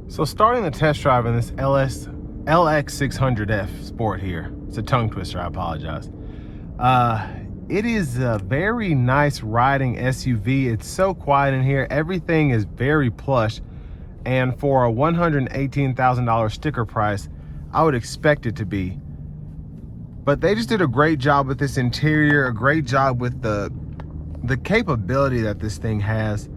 So starting the test drive in this LX600F Sport here. It's a tongue twister, I apologize. It is a very nice riding SUV. It's so quiet in here. Everything is very plush. And for a $118,000 sticker price, I would expect it to be. But they just did a great job with this interior, a great job with the capability that this thing has.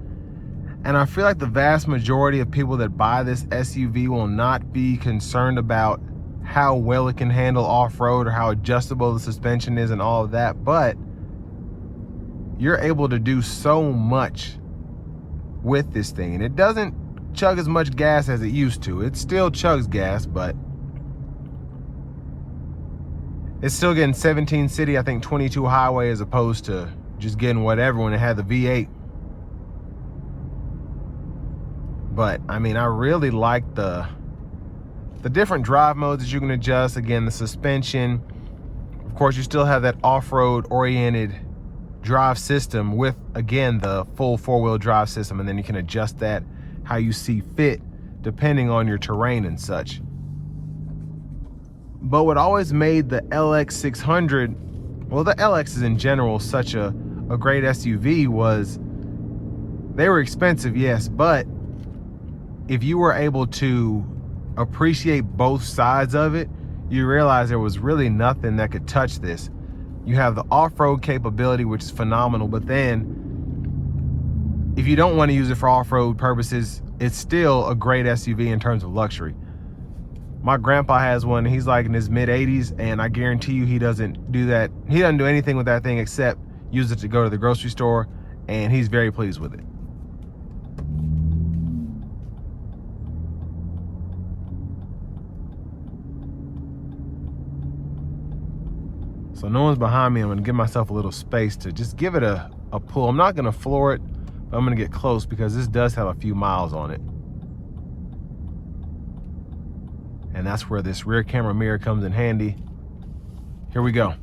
And I feel like the vast majority of people that buy this SUV will not be concerned about how well it can handle off-road or how adjustable the suspension is and all of that. But you're able to do so much with this thing. And it doesn't chug as much gas as it used to. It still chugs gas, but it's still getting 17 city, I think 22 highway, as opposed to just getting whatever when it had the V8. But I mean, I really like the different drive modes that you can adjust. Again, the suspension. Of course, you still have that off-road oriented drive system with, again, the full four-wheel drive system, and then you can adjust that how you see fit depending on your terrain and such. But what always made the LX600, well, the LXs in general, such a great SUV was they were expensive, yes, but if you were able to appreciate both sides of it, you realize there was really nothing that could touch this. You have the off-road capability, which is phenomenal, but then if you don't want to use it for off-road purposes, it's still a great SUV in terms of luxury. My grandpa has one, and he's like in his mid-80s, and I guarantee you he doesn't do that. He doesn't do anything with that thing except use it to go to the grocery store, and he's very pleased with it. So no one's behind me. I'm gonna give myself a little space to just give it a pull. I'm not gonna floor it, but I'm gonna get close because this does have a few miles on it. And that's where this rear camera mirror comes in handy. Here we go.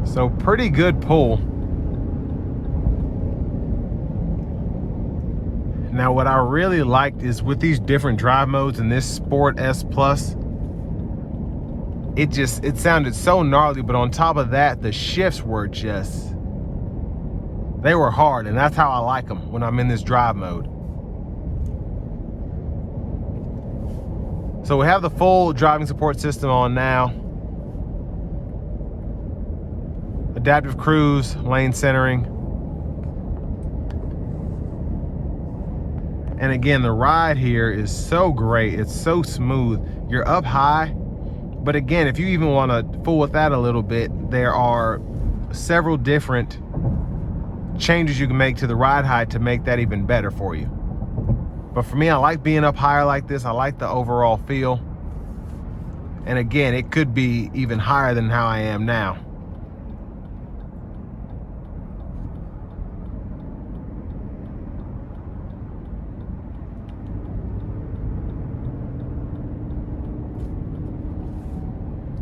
So pretty good pull. Now what I really liked is with these different drive modes and this Sport S Plus, it sounded so gnarly, but on top of that, the shifts were they were hard, and that's how I like them when I'm in this drive mode. So we have the full driving support system on now. Adaptive cruise, lane centering. And again, the ride here is so great. It's so smooth. You're up high, but again, if you even want to fool with that a little bit, there are several different changes you can make to the ride height to make that even better for you. But for me, I like being up higher like this. I like the overall feel. And again, it could be even higher than how I am now.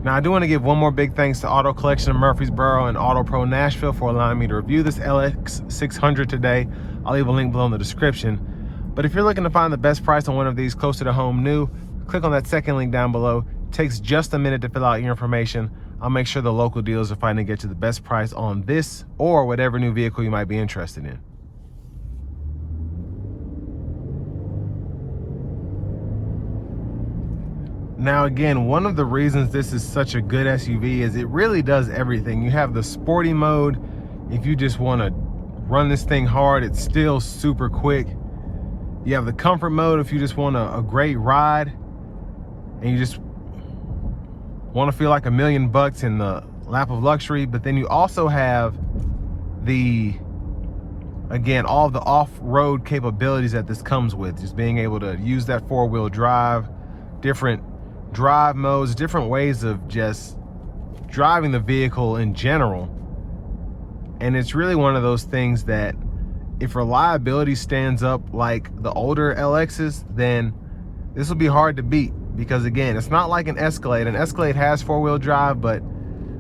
Now, I do want to give one more big thanks to Auto Collection of Murfreesboro and Auto Pro Nashville for allowing me to review this LX600 today. I'll leave a link below in the description. But if you're looking to find the best price on one of these closer to home new, click on that second link down below. It takes just a minute to fill out your information. I'll make sure the local dealers are fighting to get you the best price on this or whatever new vehicle you might be interested in. Now again, one of the reasons this is such a good SUV is it really does everything. You have the sporty mode. If you just want to run this thing hard, it's still super quick. You have the comfort mode if you just want a great ride and you just want to feel like $1 million in the lap of luxury. But then you also have again, all of the off-road capabilities that this comes with, just being able to use that four-wheel drive, different drive modes, different ways of just driving the vehicle in general. And it's really one of those things that if reliability stands up like the older LXs, then this will be hard to beat, because again, it's not like an Escalade. An Escalade has four-wheel drive, but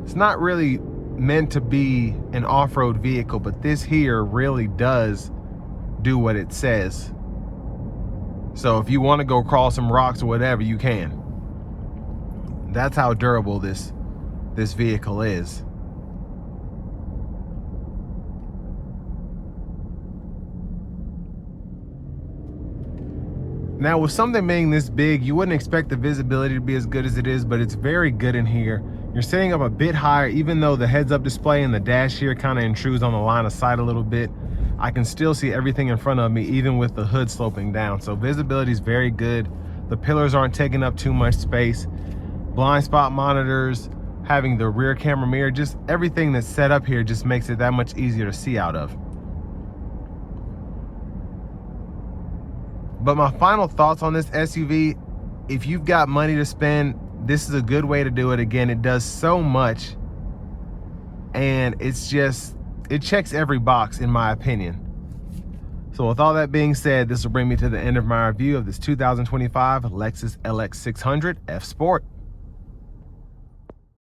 it's not really meant to be an off-road vehicle. But this here really does do what it says. So if you want to go crawl some rocks or whatever, you can. That's how durable this vehicle is. Now, with something being this big, you wouldn't expect the visibility to be as good as it is, but it's very good in here. You're sitting up a bit higher, even though the heads-up display and the dash here kind of intrudes on the line of sight a little bit. I can still see everything in front of me, even with the hood sloping down. So visibility is very good. The pillars aren't taking up too much space. Blind spot monitors, having the rear camera mirror, just everything that's set up here just makes it that much easier to see out of. But my final thoughts on this SUV, if you've got money to spend, this is a good way to do it. Again, it does so much, and it's just, it checks every box in my opinion. So with all that being said, this will bring me to the end of my review of this 2025 Lexus LX 600 F Sport.